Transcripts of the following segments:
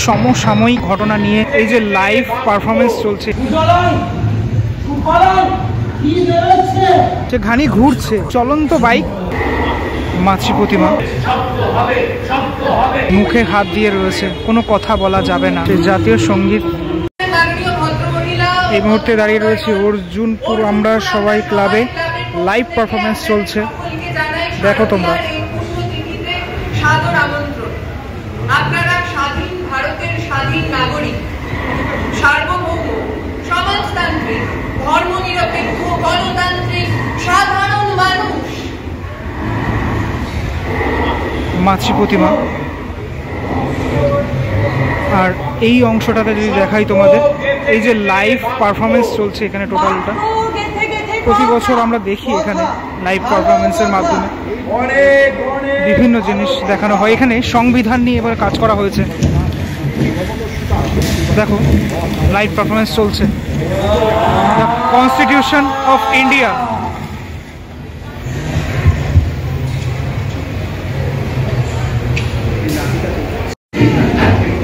সমসাময়িক ঘটনা নিয়ে এই যে লাইভ পারফরমেন্স চলছে, যে ঘানি ঘুরছে, চলন্ত বাইক, মাতৃ প্রতিমা মুখে হাত দিয়ে রয়েছে, কোনো কথা বলা যাবে না। জাতীয় সঙ্গীত এই মুহূর্তে দাঁড়িয়ে রয়েছে অর্জুনপুর আমরা সবাই ক্লাবে, লাইভ পারফরমেন্স চলছে, দেখো তোমরা। আপনারা স্বাধীন ভারতের স্বাধীন নাগরিক, সার্বভৌম, সমাজতান্ত্রিক, ধর্মনিরপেক্ষ, গণতান্ত্রিক সাধারণ মানুষ। মাতৃ প্রতিমা। আর এই অংশটাতে যদি দেখাই তোমাদের, এই যে লাইভ পারফরমেন্স চলছে এখানে টোটালটা, প্রতি বছর আমরা দেখি এখানে লাইভ পারফরমেন্সের মাধ্যমে বিভিন্ন জিনিস দেখানো হয়। এখানে সংবিধান নিয়ে এবার কাজ করা হয়েছে, দেখো লাইভ পারফরমেন্স চলছে, কনস্টিটিউশন অফ ইন্ডিয়া।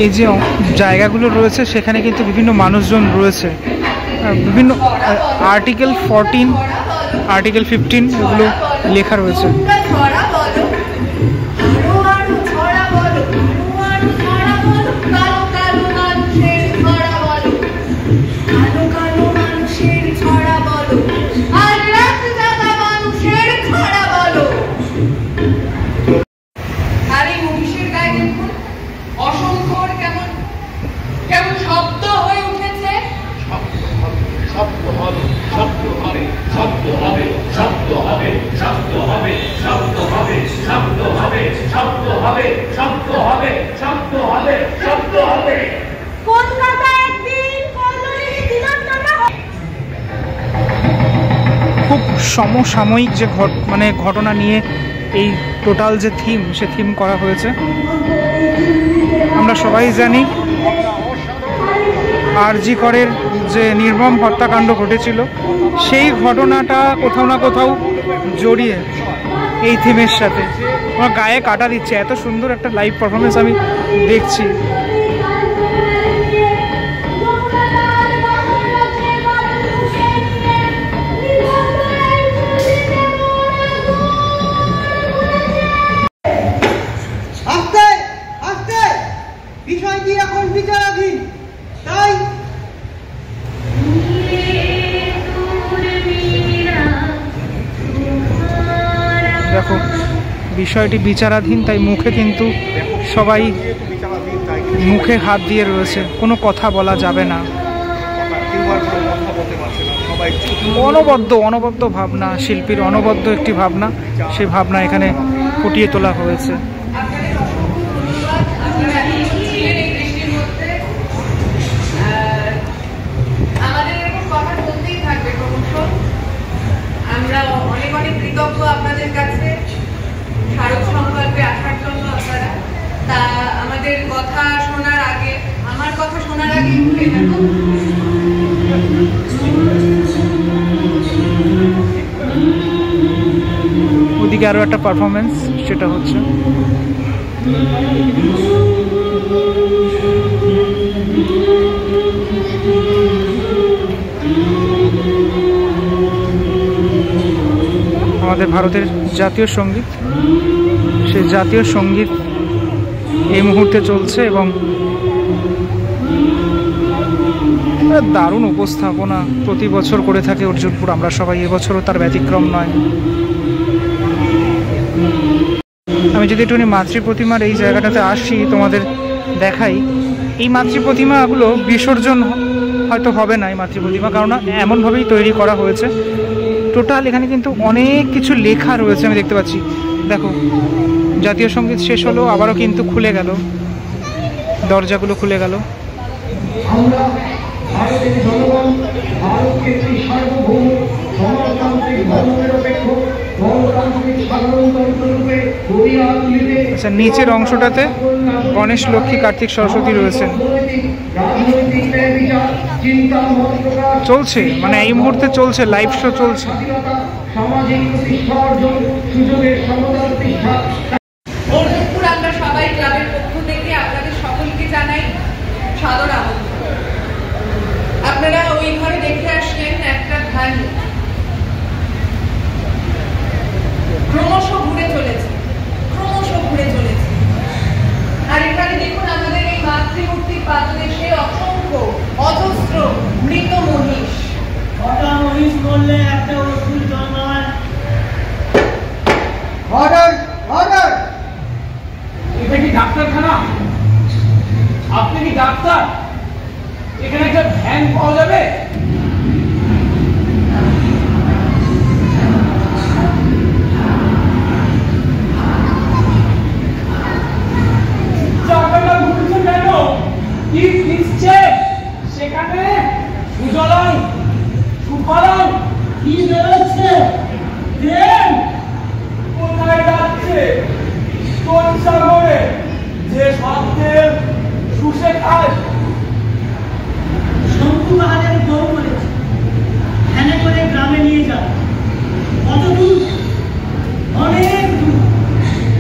এই যে জায়গাগুলো রয়েছে সেখানে কিন্তু বিভিন্ন মানুষজন রয়েছে, বিভিন্ন আর্টিকেল 14, আর্টিকেল 15 এগুলো লেখা রয়েছে। খুব সমসাময়িক যে ঘটনা নিয়ে এই টোটাল যে থিম, সে থিম করা হয়েছে। আমরা সবাই জানি আরজি করের যে নির্মম হত্যাকাণ্ড ঘটেছিল, সেই ঘটনাটা কোথাও না কোথাও জড়িয়ে এই থিমের সাথে আমার গায়ে কাটা দিচ্ছে। এত সুন্দর একটা লাইভ পারফরমেন্স আমি দেখছি। বিষয়টি এখন বিচারাধীন, তাই দেখো বিষয়টি বিচারাধীন, তাই মুখে কিন্তু সবাই মুখে হাত দিয়ে রয়েছে, কোনো কথা বলা যাবে না। অনবদ্য ভাবনা, শিল্পীর অনবদ্য একটি ভাবনা, সেই ভাবনা এখানে ফুটিয়ে তোলা হয়েছে। আমরা অনেক অনেক কৃতজ্ঞ আপনাদের কাছে স্মারক সংকল্পে আসার জন্য। আপনারা তা আমাদের কথা শোনার আগে, আমার কথা শোনার আগে ওদিকে আরো একটা পারফরমেন্স, সেটা হচ্ছে আমাদের ভারতের জাতীয় সঙ্গীত। সেই জাতীয় সঙ্গীত এই মুহূর্তে চলছে এবং দারুণ উপস্থাপনা প্রতি বছর করে থাকে অর্জুনপুর আমরা সবাই, এবছরও তার ব্যতিক্রম নয়। আমি যদি একটুখানি মাতৃ প্রতিমার এই জায়গাটাতে আসি, তোমাদের দেখাই। এই মাতৃ প্রতিমাগুলো বিসর্জন হয়তো হবে না, এই মাতৃ প্রতিমা, কারণ এমনভাবেই তৈরি করা হয়েছে। টোটাল এখানে কিন্তু অনেক কিছু লেখা রয়েছে, আমি দেখতে পাচ্ছি। দেখো জাতীয় সঙ্গীত শেষ হলো, আবারও কিন্তু খুলে গেল, দরজাগুলো খুলে গেল। আচ্ছা, নিচের অংশটাতে গণেশ, লক্ষ্মী, কার্তিক, সরস্বতী রয়েছেন। চলছে, মানে এই মুহূর্তে চলছে, লাইভ শো চলছে। আমরা সবাই ক্লাবের পক্ষ থেকে আপনাদের সকলকে জানাই সাদর আমন্ত্রণ। আপনারা ওই ঘরে দেখে আসলেন একটা ধানি ক্রমশ ঘুরে চলেছে, আর এখানে দেখুন আমাদের এই মাতৃমূর্তির পাদদেশে অসংখ্য অজস্র মৃত মহিষ। মহিষ বললে একটা ওষুধ জন্মায়। Order order. এটা কি ডাক্তারখানা? আপনি কি ডাক্তার? এখানে একটা ভ্যান পাওয়া যাবে? সেখানে সুজলং সুফলং কি বেরোচ্ছে? কোথায় যাচ্ছে? কোন সাগরে যে শব্দের শুষে খায়? শঙ্কু বাহারের দৌড় বলেছে ভ্যানে করে গ্রামে নিয়ে যাও। কত দূর? অনেক দূর,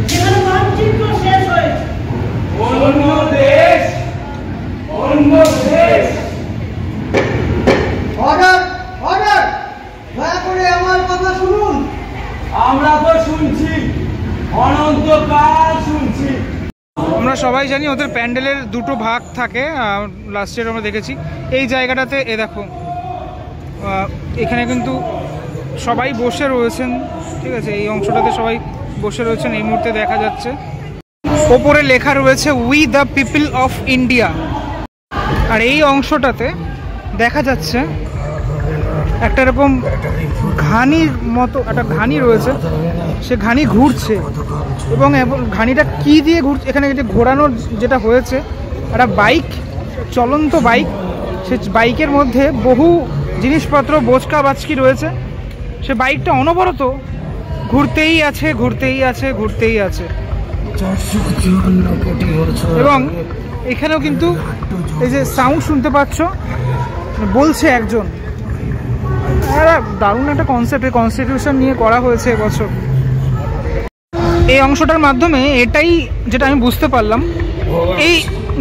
যেখানে মানচিত্র শেষ হয়েছে। অন্য দেশ, অন্য দেশ। Order order. দয়া করে আমার কথা শুনুন। আমরা তো শুনছি, অনন্তকাল শুনছি। আমরা সবাই জানি ওদের প্যান্ডেলের দুটো ভাগ থাকে, লাস্ট ইয়ার আমরা দেখেছি। এই জায়গাটাতে এ দেখো, এখানে কিন্তু সবাই বসে রয়েছেন, ঠিক আছে? এই অংশটাতে সবাই বসে রয়েছেন এই মুহূর্তে দেখা যাচ্ছে। ওপরে লেখা রয়েছে we the people of India. আর এই অংশটাতে দেখা যাচ্ছে একটা এরকম ঘানির মতো একটা ঘানি রয়েছে, সে ঘানি ঘুরছে এবং ঘানিটা কি দিয়ে ঘুরছে, এখানে যে ঘোরানোর যেটা হয়েছে একটা বাইক, চলন্ত বাইক। সে বাইকের মধ্যে বহু জিনিসপত্র বোচকা বাচকি রয়েছে। সে বাইকটা অনবরত ঘুরতেই আছে, ঘুরতেই আছে, ঘুরতেই আছে। এবং এখানেও কিন্তু এই যে সাউন্ড শুনতে পাচ্ছ, বলছে একজন। দারুণ একটা কনসেপ্ট, কনস্টিটিউশন নিয়ে করা হয়েছে এবছর। এই অংশটার মাধ্যমে এটাই যেটা আমি বুঝতে পারলাম, এই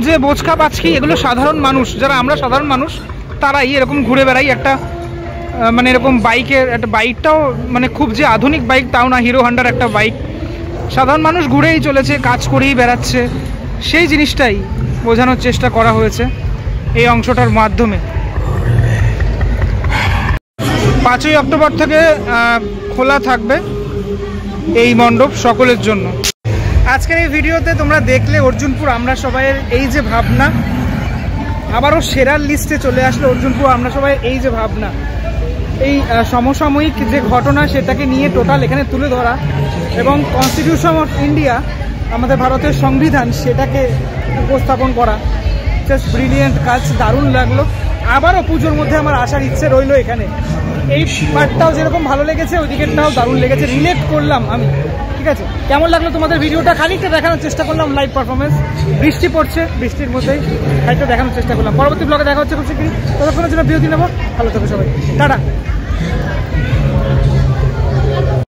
যে বোচকা পাচকি এগুলো সাধারণ মানুষ, যারা আমরা সাধারণ মানুষ তারাই এরকম ঘুরে বেড়াই। একটা মানে এরকম বাইকের একটা বাইকটাও মানে খুব যে আধুনিক বাইক তাও না, হিরো হন্ডার একটা বাইক, সাধারণ মানুষ ঘুরেই চলেছে, কাজ করেই বেড়াচ্ছে। সেই জিনিসটাই বোঝানোর চেষ্টা করা হয়েছে এই অংশটার মাধ্যমে। 5ই অক্টোবর থেকে খোলা থাকবে এই মণ্ডপ সকলের জন্য। আজকের এই ভিডিওতে তোমরা দেখলে অর্জুনপুর আমরা সবাইয়ের এই যে ভাবনা, আবারও সেরার লিস্টে চলে আসলো অর্জুনপুর আমরা সবাই এই যে ভাবনা, এই সমসাময়িক যে ঘটনা সেটাকে নিয়ে টোটাল এখানে তুলে ধরা, এবং কনস্টিটিউশন অফ ইন্ডিয়া আমাদের ভারতের সংবিধান সেটাকে উপস্থাপন করা। জাস্ট ব্রিলিয়েন্ট কাজ, দারুণ লাগলো। আবারও পুজোর মধ্যে আমার আসার ইচ্ছে রইলো এখানে। এই পার্টটাও যেরকম ভালো লেগেছে ওই দিকেরটাও দারুণ লেগেছে, রিলেট করলাম আমি। ঠিক আছে, কেমন লাগলো তোমাদের ভিডিওটা? খানিকটা দেখানোর চেষ্টা করলাম লাইভ পারফরমেন্স। বৃষ্টি পড়ছে, বৃষ্টির মধ্যেই খানিকটা দেখানোর চেষ্টা করলাম। পরবর্তী ব্লগে দেখা হচ্ছে খুব শীঘ্রই। ততক্ষণের জন্য বিরতি নেবো। ভালো থাকো সবাই, টাটা।